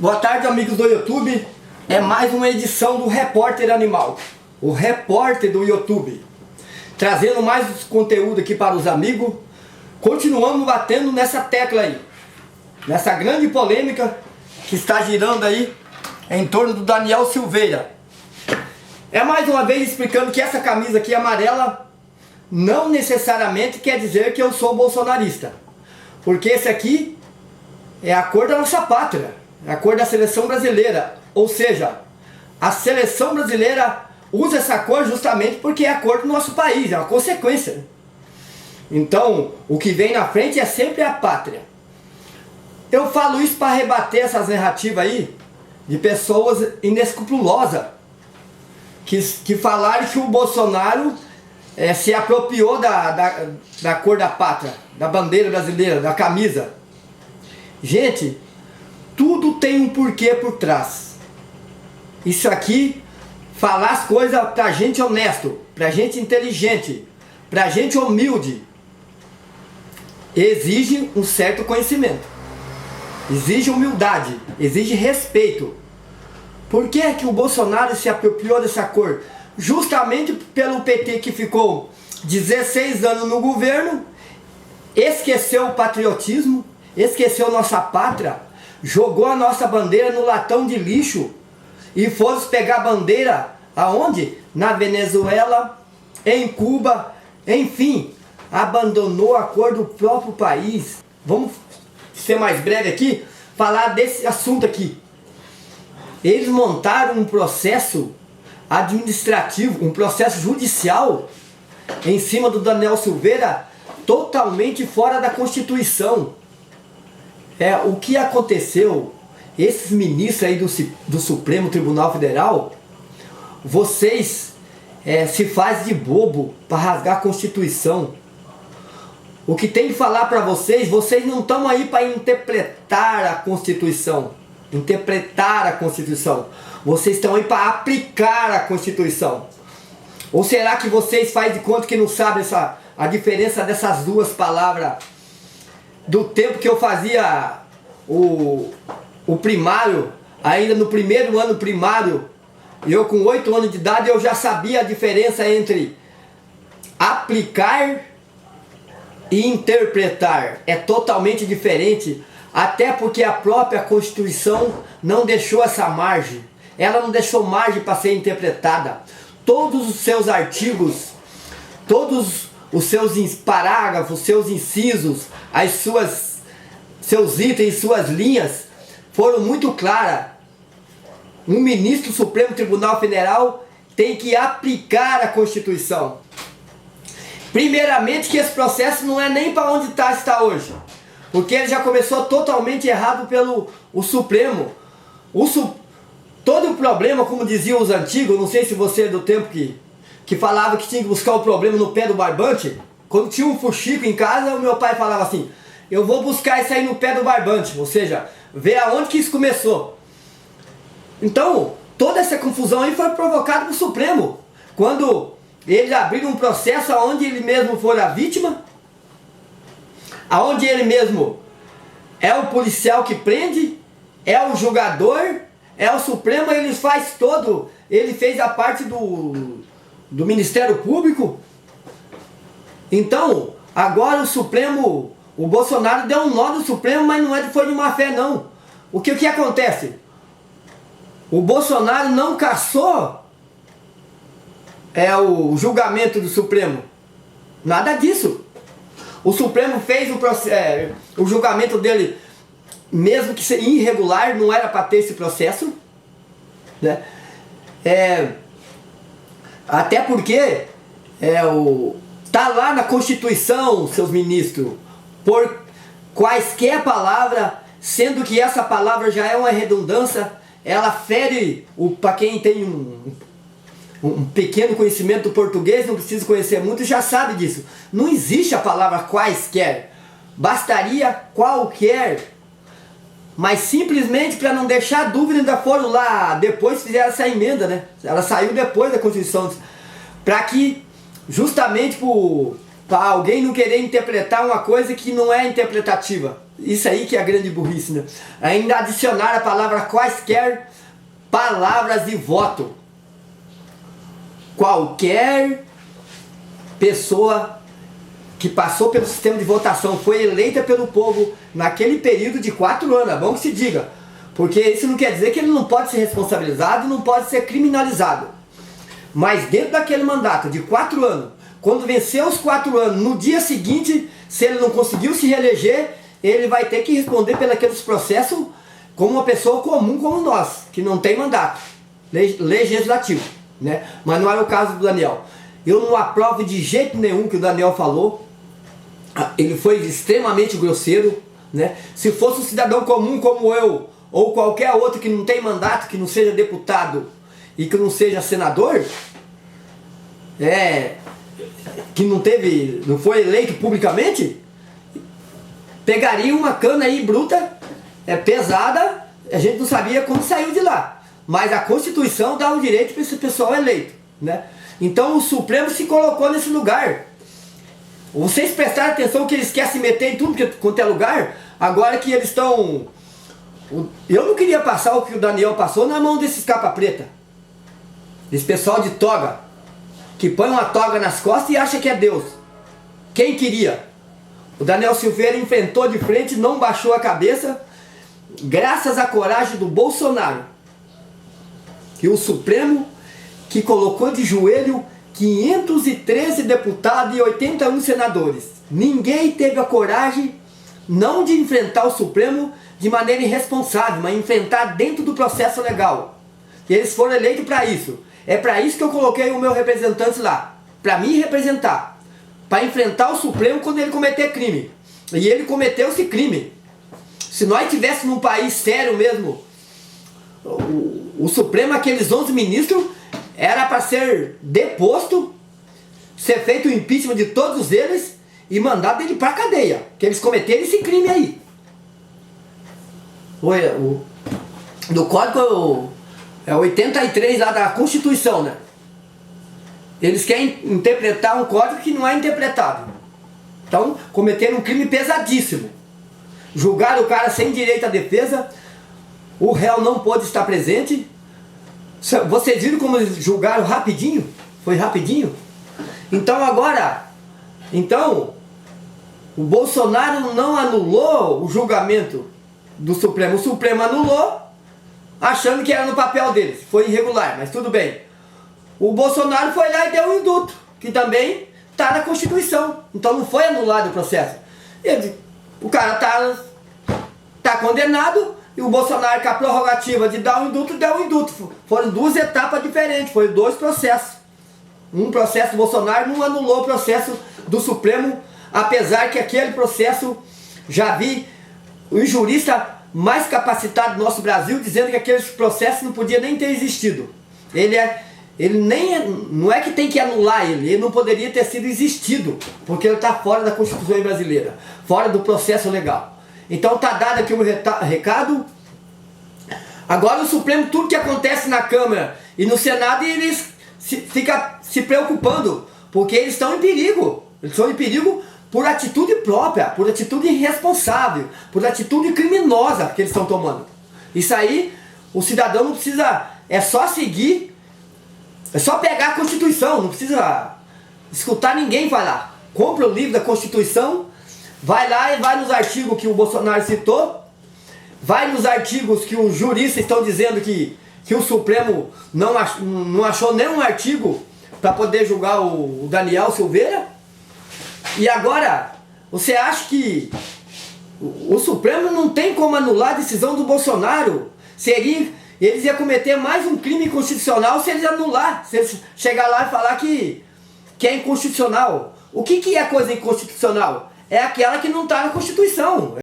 Boa tarde, amigos do YouTube. É mais uma edição do Repórter Animal, o repórter do YouTube, trazendo mais conteúdo aqui para os amigos. Continuamos batendo nessa tecla aí, nessa grande polêmica que está girando aí em torno do Daniel Silveira. É mais uma vez explicando que essa camisa aqui amarela não necessariamente quer dizer que eu sou bolsonarista, porque esse aqui é a cor da nossa pátria, é a cor da seleção brasileira. Ou seja, a seleção brasileira usa essa cor justamente porque é a cor do nosso país, é uma consequência. Então, o que vem na frente é sempre a pátria. Eu falo isso para rebater essas narrativas aí de pessoas inescrupulosas que falaram que o Bolsonaro se apropriou da cor da pátria, da bandeira brasileira, da camisa. Gente, tudo tem um porquê por trás. Isso aqui, falar as coisas pra gente honesto, pra gente inteligente, pra gente humilde, exige um certo conhecimento, exige humildade, exige respeito. Por que é que o Bolsonaro se apropriou dessa cor? Justamente pelo PT, que ficou 16 anos no governo, esqueceu o patriotismo, esqueceu nossa pátria, jogou a nossa bandeira no latão de lixo e fosse pegar a bandeira aonde? Na Venezuela, em Cuba, enfim, abandonou a cor do próprio país. Vamos ser mais breve aqui, falar desse assunto aqui. Eles montaram um processo administrativo, um processo judicial em cima do Daniel Silveira, totalmente fora da Constituição. O que aconteceu? Esses ministros aí do Supremo Tribunal Federal, vocês se fazem de bobo para rasgar a Constituição. O que tem que falar para vocês não estão aí para interpretar a Constituição. Interpretar a Constituição. Vocês estão aí para aplicar a Constituição. Ou será que vocês fazem de conta que não sabem a diferença dessas duas palavras? Do tempo que eu fazia o primário, ainda no primeiro ano primário, eu com 8 anos de idade, eu já sabia a diferença entre aplicar e interpretar. É totalmente diferente, até porque a própria Constituição não deixou essa margem. Ela não deixou margem para ser interpretada. Todos os seus artigos, todos os seus parágrafos, seus incisos, seus itens, suas linhas foram muito claras. Um ministro do Supremo Tribunal Federal tem que aplicar a Constituição. Primeiramente, que esse processo não é nem para onde está hoje, porque ele já começou totalmente errado pelo Supremo. Todo o problema, como diziam os antigos, não sei se você é do tempo que falava que tinha que buscar o problema no pé do barbante. Quando tinha um fuxico em casa, o meu pai falava assim: eu vou buscar isso aí no pé do barbante, ou seja, ver aonde que isso começou. Então, toda essa confusão aí foi provocada pelo Supremo, quando eles abriram um processo onde ele mesmo foi a vítima, aonde ele mesmo é o policial que prende, é o julgador, é o Supremo, ele fez a parte do Ministério Público. Então, agora o Supremo, o Bolsonaro deu um nó no Supremo, mas não foi de má fé não. O que acontece? O Bolsonaro não cassou o julgamento do Supremo. Nada disso. O Supremo fez o julgamento dele, mesmo que seja irregular, não era para ter esse processo, né? Até porque tá lá na Constituição, seus ministros, por quaisquer palavra, sendo que essa palavra já é uma redundância, ela fere, para quem tem um pequeno conhecimento do português, não precisa conhecer muito, já sabe disso. Não existe a palavra quaisquer, bastaria qualquer. Mas simplesmente para não deixar dúvida, ainda foram lá, depois fizeram essa emenda, né? Ela saiu depois da Constituição, para que justamente para alguém não querer interpretar uma coisa que não é interpretativa. Isso aí que é a grande burrice, né? Ainda adicionar a palavra quaisquer palavras de voto. Qualquer pessoa que passou pelo sistema de votação foi eleita pelo povo naquele período de 4 anos, é bom que se diga, porque isso não quer dizer que ele não pode ser responsabilizado, não pode ser criminalizado, mas dentro daquele mandato de 4 anos, quando vencer os 4 anos, no dia seguinte, se ele não conseguiu se reeleger, ele vai ter que responder pelos processos como uma pessoa comum como nós, que não tem mandato legislativo, né? Mas não era o caso do Daniel. Eu não aprovo de jeito nenhum que o Daniel falou. Ele foi extremamente grosseiro, né? Se fosse um cidadão comum como eu, ou qualquer outro que não tem mandato, que não seja deputado e que não seja senador, que não foi eleito publicamente, pegaria uma cana aí bruta, pesada, a gente não sabia como saiu de lá. Mas a Constituição dá o direito para esse pessoal eleito, né? Então o Supremo se colocou nesse lugar. Vocês prestaram atenção que eles querem se meter em tudo quanto é lugar? Agora que eles estão... Eu não queria passar o que o Daniel passou na mão desses capa preta. Esse pessoal de toga, que põe uma toga nas costas e acha que é Deus. Quem queria? O Daniel Silveira enfrentou de frente, não baixou a cabeça, graças à coragem do Bolsonaro. E o Supremo, que colocou de joelho 513 deputados e 81 senadores. Ninguém teve a coragem não de enfrentar o Supremo de maneira irresponsável, mas enfrentar dentro do processo legal. E eles foram eleitos para isso. É para isso que eu coloquei o meu representante lá, para me representar, para enfrentar o Supremo quando ele cometer crime. E ele cometeu esse crime. Se nós tivéssemos num país sério mesmo, o Supremo, aqueles 11 ministros, era para ser deposto, ser feito o impeachment de todos eles e mandado ele para a cadeia, que eles cometeram esse crime aí. Do Código 83 lá da Constituição, né? Eles querem interpretar um código que não é interpretável. Então, cometeram um crime pesadíssimo. Julgaram o cara sem direito à defesa, o réu não pôde estar presente. Vocês viram como eles julgaram rapidinho? Foi rapidinho? Então agora, o Bolsonaro não anulou o julgamento do Supremo. O Supremo anulou, achando que era no papel deles. Foi irregular, mas tudo bem. O Bolsonaro foi lá e deu um indulto, que também está na Constituição. Então não foi anulado o processo. O cara tá condenado, e o Bolsonaro, com a prerrogativa de dar um indulto, deu um indulto. Foram 2 etapas diferentes, foram 2 processos. Um processo do Bolsonaro não anulou o processo do Supremo, apesar que aquele processo, já vi o jurista mais capacitado do nosso Brasil dizendo que aquele processo não podia nem ter existido. Não é que tem que anular ele não poderia ter sido existido, porque ele está fora da Constituição brasileira, fora do processo legal. Então está dado aqui o recado. Agora o Supremo, tudo que acontece na Câmara e no Senado, eles ficam se preocupando, porque eles estão em perigo. Eles estão em perigo por atitude própria, por atitude irresponsável, por atitude criminosa que eles estão tomando. Isso aí, o cidadão não precisa, é só seguir, é só pegar a Constituição, não precisa escutar ninguém falar. Compra o livro da Constituição, vai lá e vai nos artigos que o Bolsonaro citou, vai nos artigos que os juristas estão dizendo que o Supremo não achou nenhum artigo para poder julgar o Daniel Silveira. E agora, você acha que o Supremo não tem como anular a decisão do Bolsonaro? Eles iam cometer mais um crime inconstitucional se eles anular, se eles chegar lá e falar que é inconstitucional. O que é coisa inconstitucional? É aquela que não está na Constituição.